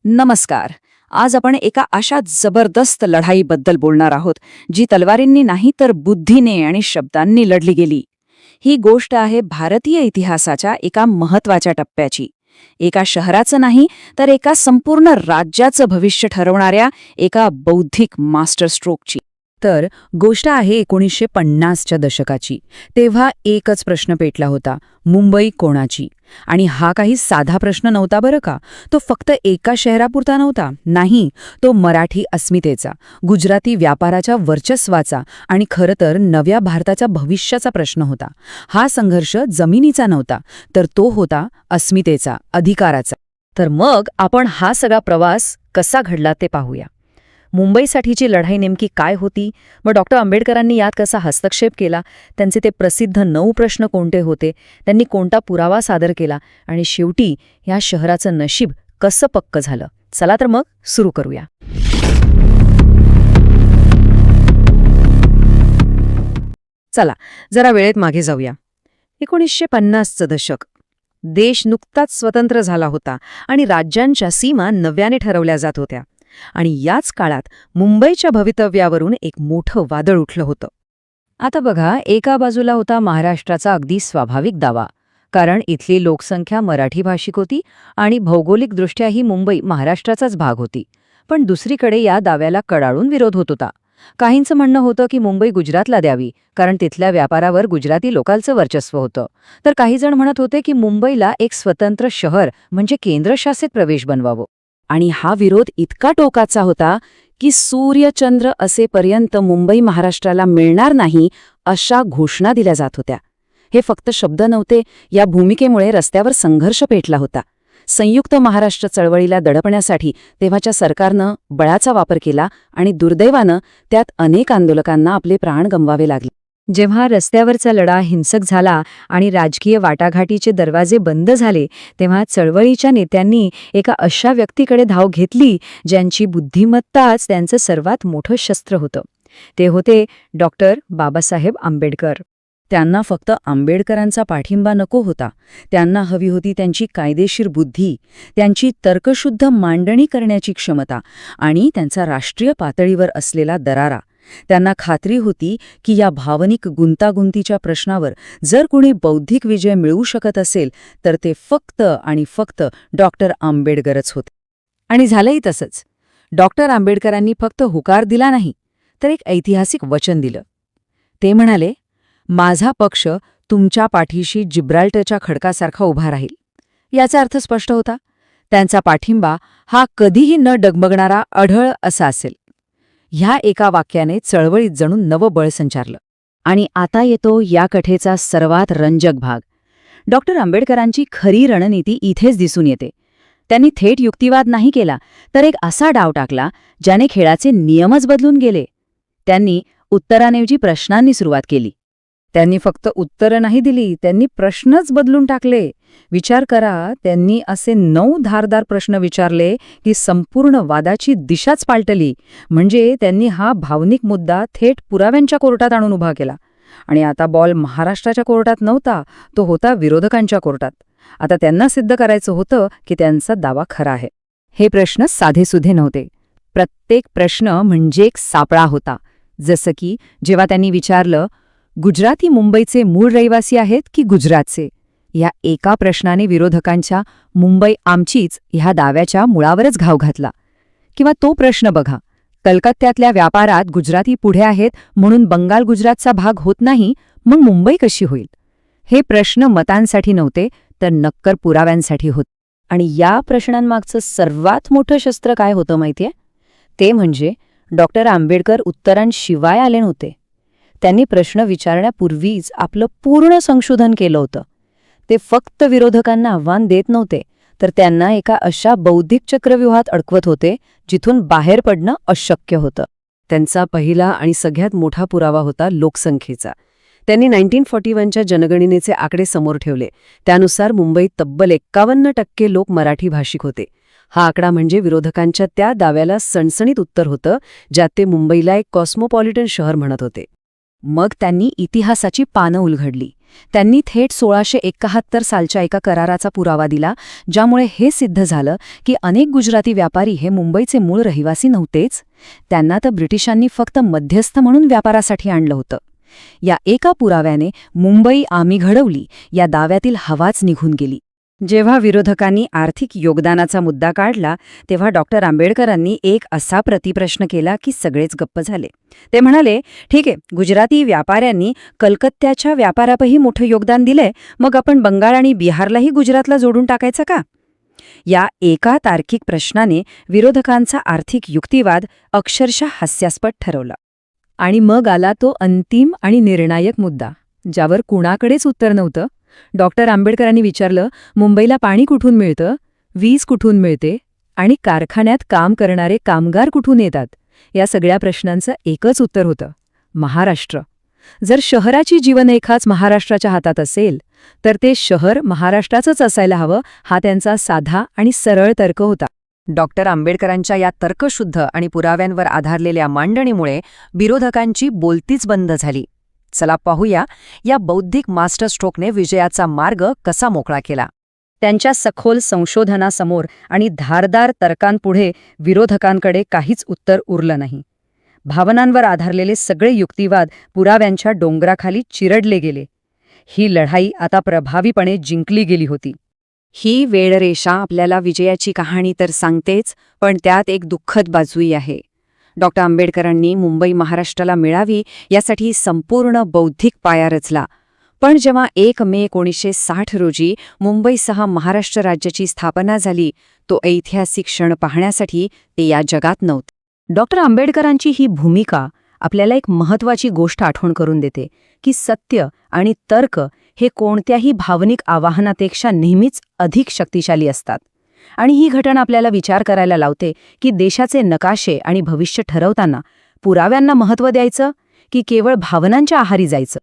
नमस्कार. आज आपण एका अशा जबरदस्त लढाईबद्दल बोलणार आहोत, जी तलवारींनी नाही तर बुद्धीने आणि शब्दांनी लढली गेली. ही गोष्ट आहे भारतीय इतिहासाच्या एका महत्वाच्या टप्प्याची. एका शहराचं नाही तर एका संपूर्ण राज्याचं भविष्य ठरवणाऱ्या एका बौद्धिक मास्टर स्ट्रोकची. तर गोष्ट आहे 1950च्या दशकाची. तेव्हा एकच प्रश्न पेटला होता, मुंबई कोणाची? आणि हा काही साधा प्रश्न नव्हता बरं का. तो फक्त एका शहरापुरता नव्हता. नाही, तो मराठी अस्मितेचा, गुजराती व्यापाराच्या वर्चस्वाचा आणि खरं तर नव्या भारताच्या भविष्याचा प्रश्न होता. हा संघर्ष जमिनीचा नव्हता, तर तो होता अस्मितेचा, अधिकाराचा. तर मग आपण हा सगळा प्रवास कसा घडला ते पाहूया. मुंबईसाठीची लढाई नेमकी काय होती, मग डॉक्टर आंबेडकरांनी यात कसा हस्तक्षेप केला, त्यांचे ते प्रसिद्ध 9 प्रश्न कोणते होते, त्यांनी कोणता पुरावा सादर केला आणि शेवटी या शहराचं नशीब कसं पक्क झालं. चला तर मग सुरू करूया. चला जरा वेळेत मागे जाऊया. 1950चं दशक. देश नुकताच स्वतंत्र झाला होता आणि राज्यांच्या सीमा नव्याने ठरवल्या जात होत्या. आणि याच काळात मुंबईच्या भवितव्यावरून एक मोठं वादळ उठलं होतं. आता बघा, एका बाजूला होता महाराष्ट्राचा अगदी स्वाभाविक दावा, कारण इथली लोकसंख्या मराठी भाषिक होती आणि भौगोलिकदृष्ट्याही मुंबई महाराष्ट्राचाच भाग होती. पण दुसरीकडे या दाव्याला कडाडून विरोध होत होता. काहींचं म्हणणं होतं की मुंबई गुजरातला द्यावी, कारण तिथल्या व्यापारावर गुजराती लोकांचं वर्चस्व होतं. तर काही जण म्हणत होते की मुंबईला एक स्वतंत्र शहर म्हणजे केंद्रशासित प्रदेश बनवावं. आणि हा विरोध इतका टोकाचा होता की सूर्यचंद्र असेपर्यंत मुंबई महाराष्ट्राला मिळणार नाही अशा घोषणा दिल्या जात होत्या. हे फक्त शब्द नव्हते, या भूमिकेमुळे रस्त्यावर संघर्ष पेटला होता. संयुक्त महाराष्ट्र चळवळीला दडपण्यासाठी तेव्हाच्या सरकारनं बळाचा वापर केला आणि दुर्दैवानं त्यात अनेक आंदोलकांना आपले प्राण गमवावे लागले. जेव्हा रस्त्यावरचा लढा हिंसक झाला आणि राजकीय वाटाघाटीचे दरवाजे बंद झाले, तेव्हा चळवळीच्या नेत्यांनी एका अशा व्यक्तीकडे धाव घेतली ज्यांची बुद्धिमत्ताच त्यांचं सर्वात मोठं शस्त्र होतं. ते होते डॉक्टर बाबासाहेब आंबेडकर. त्यांना फक्त आंबेडकरांचा पाठिंबा नको होता, त्यांना हवी होती त्यांची कायदेशीर बुद्धी, त्यांची तर्कशुद्ध मांडणी करण्याची क्षमता आणि त्यांचा राष्ट्रीय पातळीवर असलेला दरारा. त्यांना खात्री होती की या भावनिक गुंतागुंतीच्या प्रश्नावर जर कुणी बौद्धिक विजय मिळवू शकत असेल तर ते फक्त आणि फक्त डॉक्टर आंबेडकरच होते. आणि झालंही तसंच. डॉक्टर आंबेडकरांनी फक्त हुकार दिला नाही, तर एक ऐतिहासिक वचन दिलं. ते म्हणाले, माझा पक्ष तुमच्या पाठीशी जिब्राल्टरच्या खडकासारखा उभा राहील. याचा अर्थ स्पष्ट होता. त्यांचा पाठिंबा हा कधीही न डगमगणारा अढळ असा असेल. ह्या एका वाक्याने चळवळीत जणू नवं बळ संचारलं. आणि आता येतो या कथेचा सर्वात रंजक भाग. डॉक्टर आंबेडकरांची खरी रणनीती इथेच दिसून येते. त्यांनी थेट युक्तिवाद नाही केला, तर एक असा डाव टाकला ज्याने खेळाचे नियमच बदलून गेले. त्यांनी उत्तरांऐवजी प्रश्नांनी सुरुवात केली. त्यांनी फक्त उत्तरं नाही दिली, त्यांनी प्रश्नच बदलून टाकले. विचार करा, त्यांनी असे 9 धारदार प्रश्न विचारले की संपूर्ण वादाची दिशाच पालटली. म्हणजे त्यांनी हा भावनिक मुद्दा थेट पुराव्यांच्या कोर्टात आणून उभा केला. आणि आता बॉल महाराष्ट्राच्या कोर्टात नव्हता, तो होता विरोधकांच्या कोर्टात. आता त्यांना सिद्ध करायचं होतं की त्यांचा दावा खरा आहे. हे प्रश्न साधेसुधे नव्हते. प्रत्येक प्रश्न म्हणजे एक सापळा होता. जसं की जेव्हा त्यांनी विचारलं, गुजराती मुंबईचे मूळ रहिवासी आहेत की गुजरातचे? या एका प्रश्नाने विरोधकांच्या मुंबई आमचीच ह्या दाव्याच्या मुळावरच घाव घातला. किंवा तो प्रश्न बघा, कलकत्त्यातल्या व्यापारात गुजराती पुढे आहेत म्हणून बंगाल गुजरातचा भाग होत नाही, मग मुंबई कशी होईल? हे प्रश्न मतांसाठी नव्हते, तर नक्कर पुराव्यांसाठी होते. आणि या प्रश्नांमागचं सर्वात मोठं शस्त्र काय होतं माहितीये? ते म्हणजे डॉक्टर आंबेडकर उत्तरांशिवाय आले नव्हते. त्यांनी प्रश्न विचारण्यापूर्वीच आपलं पूर्ण संशोधन केलं होतं. ते फक्त विरोधकांना आव्हान देत नव्हते, तर त्यांना एका अशा बौद्धिक चक्रव्यूहात अडकवत होते जिथून बाहेर पडणं अशक्य होतं. त्यांचा पहिला आणि सगळ्यात मोठा पुरावा होता लोकसंख्येचा. त्यांनी 1941च्या जनगणनेचे आकडे समोर ठेवले. त्यानुसार मुंबईत तब्बल 51% लोक मराठी भाषिक होते. हा आकडा म्हणजे विरोधकांच्या त्या दाव्याला सणसणीत उत्तर होतं, ज्यात ते मुंबईला एक कॉस्मोपॉलिटन शहर म्हणत होते. मग त्यांनी इतिहासाची पानं उलगडली. त्यांनी थेट 1671 सालच्या एका कराराचा पुरावा दिला, ज्यामुळे हे सिद्ध झालं की अनेक गुजराती व्यापारी हे मुंबईचे मूळ रहिवासी नव्हतेच. त्यांना तर ब्रिटिशांनी फक्त मध्यस्थ म्हणून व्यापारासाठी आणलं होतं. या एका पुराव्याने मुंबई आम्ही घडवली या दाव्यातील हवाच निघून गेली. जेव्हा विरोधकांनी आर्थिक योगदानाचा मुद्दा काढला तेव्हा डॉक्टर आंबेडकरांनी एक असा प्रतिप्रश्न केला की सगळेच गप्प झाले. ते म्हणाले, ठीक आहे, गुजराती व्यापाऱ्यांनी कलकत्त्याच्या व्यापारातही मोठं योगदान दिलंय, मग आपण बंगाल आणि बिहारलाही गुजरातला जोडून टाकायचं का? या एका तार्किक प्रश्नाने विरोधकांचा आर्थिक युक्तिवाद अक्षरशः हास्यास्पद ठरवला. आणि मग आला तो अंतिम आणि निर्णायक मुद्दा, ज्यावर कुणाकडेच उत्तर नव्हतं. डॉक्टर आंबेडकरांनी विचारलं, मुंबईला पाणी कुठून मिळतं, वीज कुठून मिळते आणि कारखान्यात काम करणारे कामगार कुठून येतात? या सगळ्या प्रश्नांचं एकच उत्तर होतं, महाराष्ट्र. जर शहराची जीवनरेखाच महाराष्ट्राच्या हातात असेल तर ते शहर महाराष्ट्राचंच असायला हवं, हा त्यांचा साधा आणि सरळ तर्क होता. डॉक्टर आंबेडकरांच्या या तर्कशुद्ध आणि पुराव्यांवर आधारलेल्या मांडणीमुळे विरोधकांची बोलतीच बंद झाली. चला पाहूया या बौद्धिक मास्टरस्ट्रोकने विजयाचा मार्ग कसा मोकळा केला. त्यांच्या सखोल संशोधनासमोर आणि धारदार तर्कांपुढे विरोधकांकडे काहीच उत्तर उरलं नाही. भावनांवर आधारलेले सगळे युक्तिवाद पुराव्यांच्या डोंगराखाली चिरडले गेले. ही लढाई आता प्रभावीपणे जिंकली गेली होती. ही वेळरेषा आपल्याला विजयाची कहाणी तर सांगतेच, पण त्यात एक दुःखद बाजूही आहे. डॉक्टर आंबेडकरांनी मुंबई महाराष्ट्राला मिळावी यासाठी संपूर्ण बौद्धिक पाया रचला. पण जेव्हा 1 मे 1960 रोजी मुंबईसह महाराष्ट्र राज्याची स्थापना झाली, तो ऐतिहासिक क्षण पाहण्यासाठी ते या जगात नव्हते. डॉक्टर आंबेडकरांची ही भूमिका आपल्याला एक महत्त्वाची गोष्ट आठवण करून देते की सत्य आणि तर्क हे कोणत्याही भावनिक आवाहनापेक्षा नेहमीच अधिक शक्तिशाली असतात. आणि ही घटना आपल्याला विचार करायला लावते की देशाचे नकाशे आणि भविष्य ठरवताना पुराव्यांना महत्त्व द्यायचं की केवळ भावनांच्या आहारी जायचं.